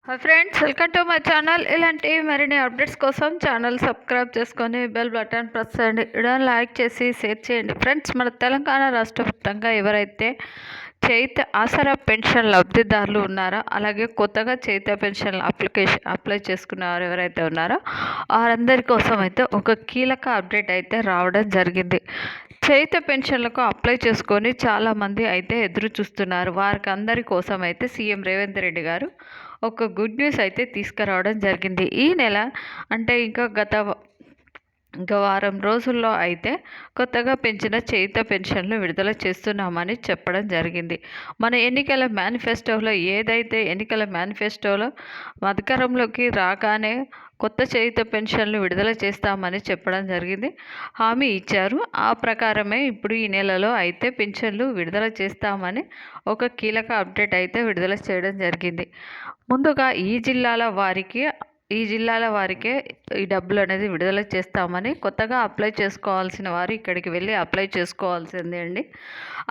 Hi friends, welcome to my channel. ఇలాంటి మరిన్ని updates కోసం ఛానల్ సబ్స్క్రైబ్ చేసుకొని బెల్ బటన్ ప్రెస్ చేయండి. వీడియోని లైక్ చేసి షేర్ చేయండి. ఫ్రెండ్స్, మన తెలంగాణ రాష్ట్ర వ్యాప్తంగా ఎవరైతే చైత ఆసరా పెన్షన్ లబ్ధిదారులు ఉన్నారో, అలాగే కొత్తగా చైత పెన్షన్ అప్లై చేసుకున్న వారు ఎవరైతే ఉన్నారో వారందరి కోసం అయితే ఒక కీలక అప్డేట్ అయితే రావడం జరిగింది. చైత పెన్షన్లకు అప్లై చేసుకొని చాలామంది అయితే ఎదురు చూస్తున్నారు. వారికి అందరి కోసం అయితే సీఎం రేవంత్ రెడ్డి గారు ఒక గుడ్ న్యూస్ అయితే తీసుకురావడం జరిగింది. ఈ నెల అంటే ఇంకా వారం రోజుల్లో అయితే కొత్తగా పెంచిన చైత పెన్షన్లు విడుదల చేస్తున్నామని చెప్పడం జరిగింది. మన ఎన్నికల మేనిఫెస్టోలో ఏదైతే ఎన్నికల మేనిఫెస్టోలో అధికారంలోకి రాగానే కొత్త చైత పెన్షన్లు విడుదల చేస్తామని చెప్పడం జరిగింది, హామీ ఇచ్చారు. ఆ ప్రకారమే ఇప్పుడు ఈ నెలలో అయితే పెన్షన్లు విడుదల చేస్తామని ఒక కీలక అప్డేట్ అయితే విడుదల చేయడం జరిగింది. ముందుగా ఈ జిల్లాల వారికే ఈ డబ్బులు అనేది విడుదల చేస్తామని, కొత్తగా అప్లై చేసుకోవాల్సిన వారు ఇక్కడికి వెళ్ళి అప్లై చేసుకోవాల్సిందే అండి.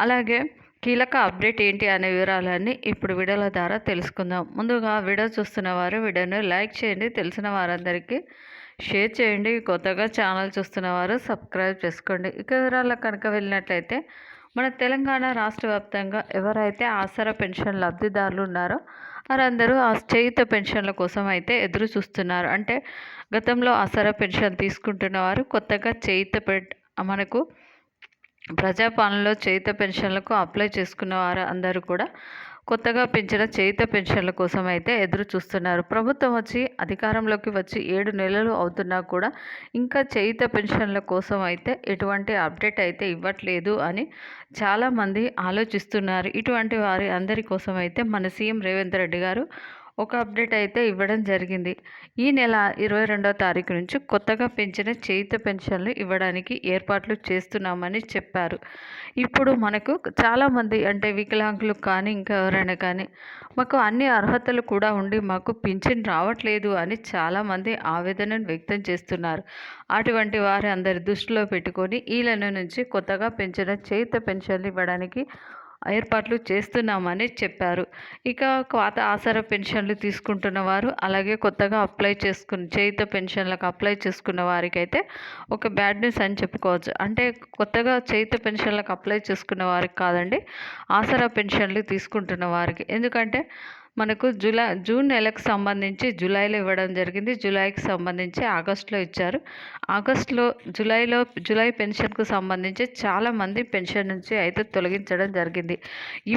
అలాగే కీలక అప్డేట్ ఏంటి అనే వివరాలన్నీ ఇప్పుడు వీడియోల ద్వారా తెలుసుకుందాం. ముందుగా వీడియో చూస్తున్న వారు వీడియోని లైక్ చేయండి, తెలిసిన వారందరికీ షేర్ చేయండి. కొత్తగా ఛానల్ చూస్తున్న వారు సబ్స్క్రైబ్ చేసుకోండి. ఇక వివరాలకు కనుక వెళ్ళినట్లయితే, మన తెలంగాణ రాష్ట్ర వ్యాప్తంగా ఎవరైతే ఆసరా పెన్షన్ లబ్ధిదారులు ఉన్నారో వారందరూ ఆ చేయూత పెన్షన్ల కోసం అయితే ఎదురు చూస్తున్నారు. అంటే గతంలో ఆసరా పెన్షన్ తీసుకుంటున్న వారు కొత్తగా మనకు ప్రజాపాలనలో చేయూత పెన్షన్లకు అప్లై చేసుకున్న వారు అందరూ కూడా కొత్తగా పెంచిన చేయూత పెన్షన్ల కోసం అయితే ఎదురు చూస్తున్నారు. ప్రభుత్వం అధికారంలోకి వచ్చి 7 నెలలు అవుతున్నా కూడా ఇంకా చేయూత పెన్షన్ల కోసం అయితే ఎటువంటి అప్డేట్ అయితే ఇవ్వట్లేదు అని చాలామంది ఆలోచిస్తున్నారు. ఇటువంటి వారి అందరి కోసం అయితే మన సీఎం రేవంత్ రెడ్డి గారు ఒక అప్డేట్ అయితే ఇవ్వడం జరిగింది. ఈ నెల 22వ తారీఖు నుంచి కొత్తగా పెంచిన చేయూత పెన్షన్లు ఇవ్వడానికి ఏర్పాట్లు చేస్తున్నామని చెప్పారు. ఇప్పుడు మనకు చాలామంది అంటే వికలాంగులు కానీ ఇంకా ఎవరైనా కానీ మాకు అన్ని అర్హతలు కూడా ఉండి మాకు పింఛన్ రావట్లేదు అని చాలామంది ఆవేదనను వ్యక్తం చేస్తున్నారు. అటువంటి వారి అందరి దృష్టిలో పెట్టుకొని ఈ నెల నుంచి కొత్తగా పెంచిన చేయూత పెన్షన్లు ఇవ్వడానికి ఏర్పాట్లు చేస్తున్నామని చెప్పారు. ఇక పాత ఆసరా పెన్షన్లు తీసుకుంటున్న వారు, అలాగే కొత్తగా చేయూత పెన్షన్లకు అప్లై చేసుకున్న వారికైతే ఒక బ్యాడ్ న్యూస్ అని చెప్పుకోవచ్చు. అంటే కొత్తగా చేయూత పెన్షన్లకు అప్లై చేసుకున్న వారికి కాదండి, ఆసరా పెన్షన్లు తీసుకుంటున్న వారికి. ఎందుకంటే మనకు జూన్ నెలకు సంబంధించి జూలైలో ఇవ్వడం జరిగింది. జూలైకి సంబంధించి ఆగస్టులో ఇచ్చారు. జూలై పెన్షన్కు సంబంధించి చాలామంది పెన్షన్ నుంచి అయితే తొలగించడం జరిగింది.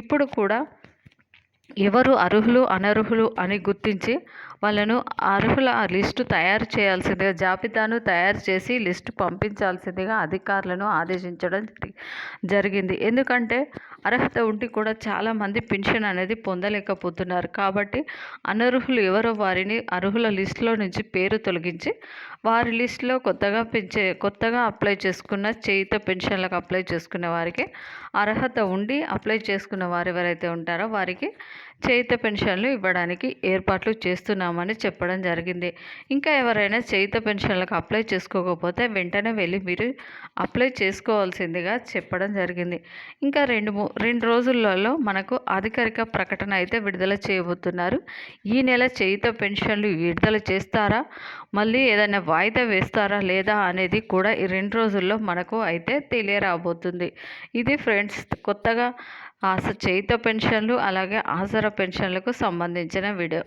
ఇప్పుడు కూడా ఎవరు అర్హులు అనర్హులు అని గుర్తించి వాళ్ళను అర్హుల లిస్టు తయారు చేయాల్సిందిగా, జాబితాను తయారు చేసి లిస్టు పంపించాల్సిందిగా అధికారులను ఆదేశించడం జరిగింది. ఎందుకంటే అర్హత ఉండి కూడా చాలామంది పెన్షన్ అనేది పొందలేకపోతున్నారు. కాబట్టి అనర్హులు ఎవరో వారిని అర్హుల లిస్టులో నుంచి పేరు తొలగించి వారి లిస్టులో కొత్తగా అప్లై చేసుకున్న చేయూత పెన్షన్లకు అప్లై చేసుకున్న వారికి అర్హత ఉండి అప్లై చేసుకున్న వారు ఎవరైతే ఉంటారో వారికి చేయూత పెన్షన్లు ఇవ్వడానికి ఏర్పాట్లు చేస్తున్నామని చెప్పడం జరిగింది. ఇంకా ఎవరైనా చేయూత పెన్షన్లకు అప్లై చేసుకోకపోతే వెంటనే వెళ్ళి మీరు అప్లై చేసుకోవాల్సిందిగా చెప్పడం జరిగింది. ఇంకా రెండు రోజులలో మనకు అధికారిక ప్రకటన అయితే విడుదల చేయబోతున్నారు. ఈ నెల చేయూత పెన్షన్లు విడుదల చేస్తారా, మళ్ళీ ఏదైనా వాయిదా వేస్తారా లేదా అనేది కూడా ఈ 2 రోజుల్లో మనకు అయితే తెలియరాబోతుంది. ఇది ఫ్రెండ్స్, కొత్తగా చేయూత పెన్షన్లు అలాగే ఆసరా పెన్షన్లకు సంబంధించిన వీడియో.